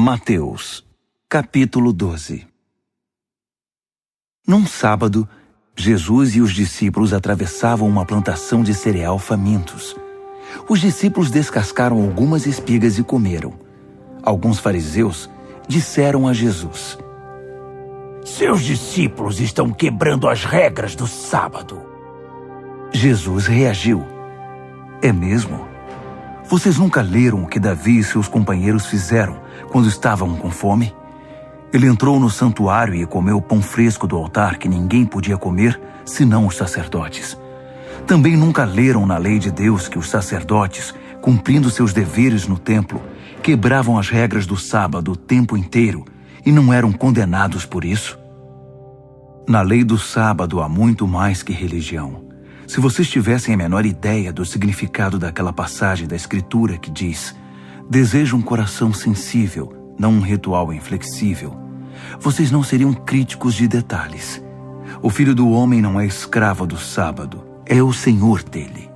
Mateus, capítulo 12. Num sábado, Jesus e os discípulos atravessavam uma plantação de cereal famintos. Os discípulos descascaram algumas espigas e comeram. Alguns fariseus disseram a Jesus: "Seus discípulos estão quebrando as regras do sábado." Jesus reagiu: "É mesmo? Vocês nunca leram o que Davi e seus companheiros fizeram quando estavam com fome? Ele entrou no santuário e comeu o pão fresco do altar que ninguém podia comer, senão os sacerdotes. Também nunca leram na lei de Deus que os sacerdotes, cumprindo seus deveres no templo, quebravam as regras do sábado o tempo inteiro e não eram condenados por isso? Na lei do sábado há muito mais que religião. Se vocês tivessem a menor ideia do significado daquela passagem da Escritura que diz: desejo um coração sensível, não um ritual inflexível, vocês não seriam críticos de detalhes. O Filho do Homem não é escravo do sábado, é o Senhor dele."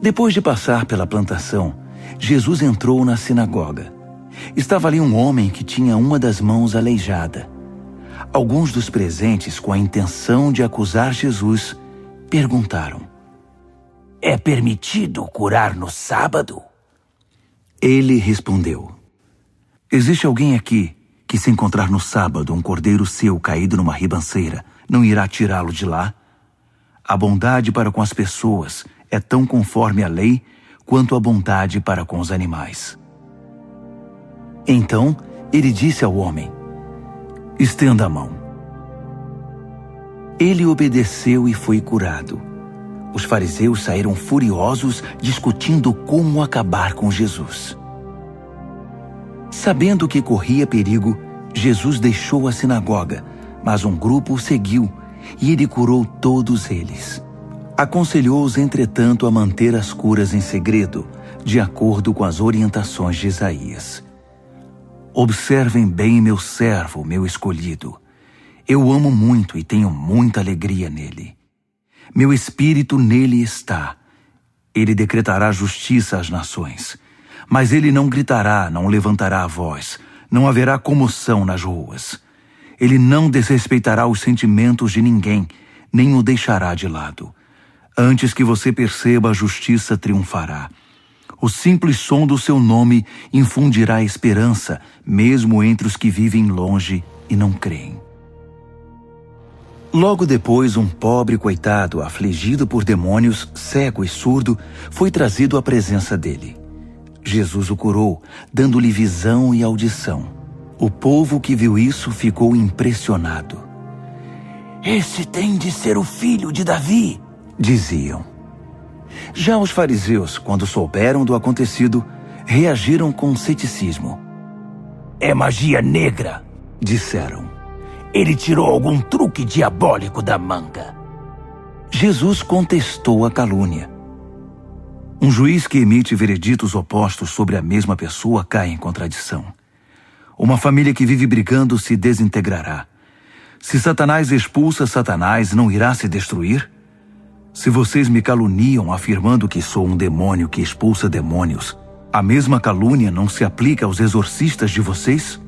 Depois de passar pela plantação, Jesus entrou na sinagoga. Estava ali um homem que tinha uma das mãos aleijada. Alguns dos presentes, com a intenção de acusar Jesus, perguntaram: "É permitido curar no sábado?" Ele respondeu: "Existe alguém aqui que, se encontrar no sábado um cordeiro seu caído numa ribanceira, não irá tirá-lo de lá? A bondade para com as pessoas é tão conforme a lei quanto a bondade para com os animais." Então ele disse ao homem: "Estenda a mão." Ele obedeceu e foi curado. Os fariseus saíram furiosos, discutindo como acabar com Jesus. Sabendo que corria perigo, Jesus deixou a sinagoga, mas um grupo o seguiu e ele curou todos eles. Aconselhou-os, entretanto, a manter as curas em segredo, de acordo com as orientações de Isaías. "Observem bem meu servo, meu escolhido. Eu o amo muito e tenho muita alegria nele. Meu espírito nele está. Ele decretará justiça às nações. Mas ele não gritará, não levantará a voz, não haverá comoção nas ruas. Ele não desrespeitará os sentimentos de ninguém, nem o deixará de lado. Antes que você perceba, a justiça triunfará. O simples som do seu nome infundirá esperança, mesmo entre os que vivem longe e não creem." Logo depois, um pobre coitado, afligido por demônios, cego e surdo, foi trazido à presença dele. Jesus o curou, dando-lhe visão e audição. O povo que viu isso ficou impressionado. "Esse tem de ser o filho de Davi", diziam. Já os fariseus, quando souberam do acontecido, reagiram com ceticismo. "É magia negra", disseram. "Ele tirou algum truque diabólico da manga." Jesus contestou a calúnia. Um juiz que emite vereditos opostos sobre a mesma pessoa cai em contradição. Uma família que vive brigando se desintegrará. Se Satanás expulsa Satanás, não irá se destruir? Se vocês me caluniam afirmando que sou um demônio que expulsa demônios, a mesma calúnia não se aplica aos exorcistas de vocês?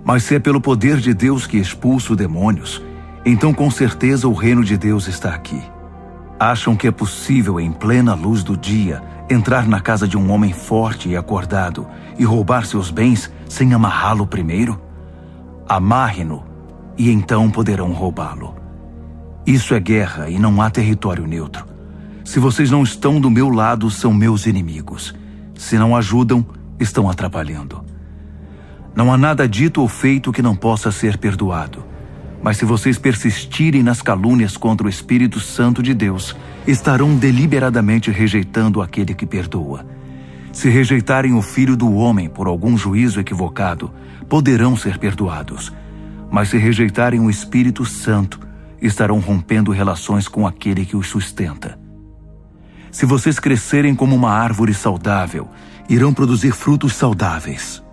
Mas se é pelo poder de Deus que expulso demônios, então com certeza o reino de Deus está aqui. Acham que é possível, em plena luz do dia, entrar na casa de um homem forte e acordado e roubar seus bens sem amarrá-lo primeiro? Amarre-no, e então poderão roubá-lo. Isso é guerra e não há território neutro. Se vocês não estão do meu lado, são meus inimigos. Se não ajudam, estão atrapalhando. Não há nada dito ou feito que não possa ser perdoado. Mas se vocês persistirem nas calúnias contra o Espírito Santo de Deus, estarão deliberadamente rejeitando aquele que perdoa. Se rejeitarem o Filho do Homem por algum juízo equivocado, poderão ser perdoados. Mas se rejeitarem o Espírito Santo, estarão rompendo relações com aquele que os sustenta. Se vocês crescerem como uma árvore saudável, irão produzir frutos saudáveis.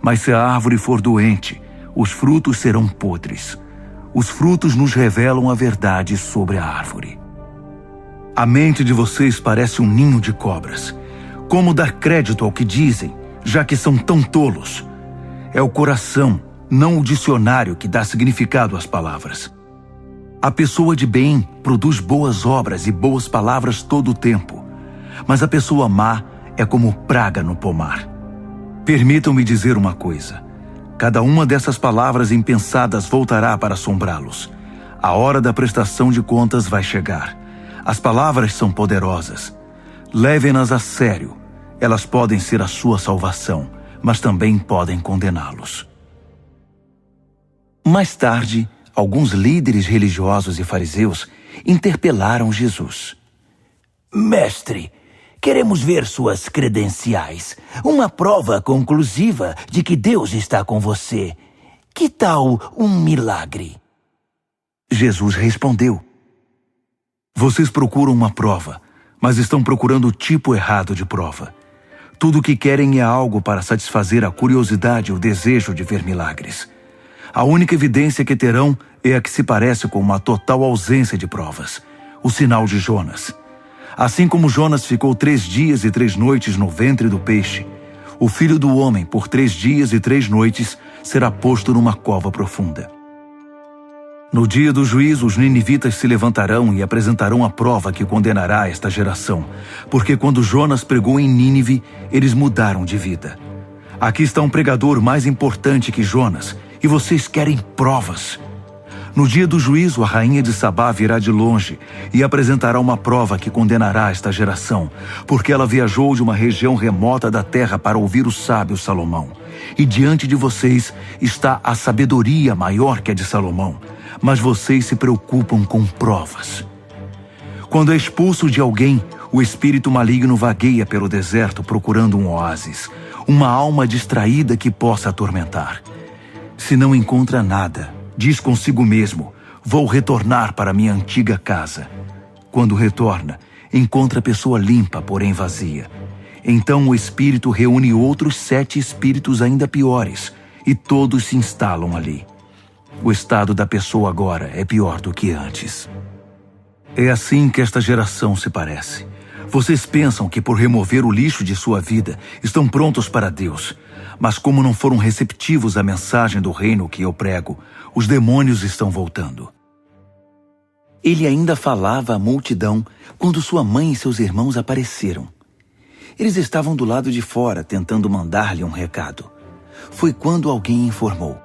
Mas se a árvore for doente, os frutos serão podres. Os frutos nos revelam a verdade sobre a árvore. A mente de vocês parece um ninho de cobras. Como dar crédito ao que dizem? já que são tão tolos. É o coração, não o dicionário, que dá significado às palavras. A pessoa de bem produz boas obras e boas palavras todo o tempo, mas a pessoa má é como praga no pomar. Permitam-me dizer uma coisa: cada uma dessas palavras impensadas voltará para assombrá-los. A hora da prestação de contas vai chegar. As palavras são poderosas. Levem-nas a sério. Elas podem ser a sua salvação, mas também podem condená-los. Mais tarde, alguns líderes religiosos e fariseus interpelaram Jesus. Mestre, queremos ver suas credenciais, uma prova conclusiva de que Deus está com você. Que tal um milagre? Jesus respondeu: Vocês procuram uma prova, mas estão procurando o tipo errado de prova. Tudo o que querem é algo para satisfazer a curiosidade e o desejo de ver milagres. A única evidência que terão é a que se parece com uma total ausência de provas: o sinal de Jonas. Assim como Jonas ficou 3 dias e 3 noites no ventre do peixe, o Filho do Homem, por 3 dias e 3 noites, será posto numa cova profunda. No dia do juízo, os ninivitas se levantarão e apresentarão a prova que condenará esta geração, porque quando Jonas pregou em Nínive, eles mudaram de vida. Aqui está um pregador mais importante que Jonas, e vocês querem provas. No dia do juízo, a rainha de Sabá virá de longe e apresentará uma prova que condenará esta geração, porque ela viajou de uma região remota da terra para ouvir o sábio Salomão. E diante de vocês está a sabedoria maior que a de Salomão, mas vocês se preocupam com provas. Quando é expulso de alguém, o espírito maligno vagueia pelo deserto procurando um oásis, uma alma distraída que possa atormentar. Se não encontra nada, diz consigo mesmo: vou retornar para minha antiga casa. Quando retorna, encontra a pessoa limpa, porém vazia. Então o espírito reúne outros 7 espíritos ainda piores, e todos se instalam ali. O estado da pessoa agora é pior do que antes. É assim que esta geração se parece. Vocês pensam que por remover o lixo de sua vida estão prontos para Deus, mas como não foram receptivos à mensagem do reino que eu prego, os demônios estão voltando. Ele ainda falava à multidão quando sua mãe e seus irmãos apareceram. Eles estavam do lado de fora tentando mandar-lhe um recado. Foi quando alguém informou: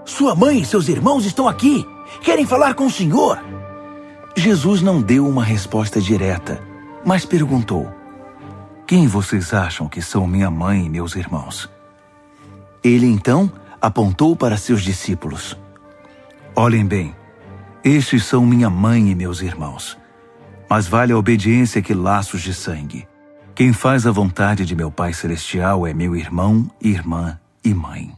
Sua mãe e seus irmãos estão aqui. Querem falar com o senhor. Jesus não deu uma resposta direta, mas perguntou: Quem vocês acham que são minha mãe e meus irmãos? Ele então apontou para seus discípulos: Olhem bem, estes são minha mãe e meus irmãos. Mas vale a obediência que laços de sangue. Quem faz a vontade de meu Pai Celestial é meu irmão, irmã e mãe.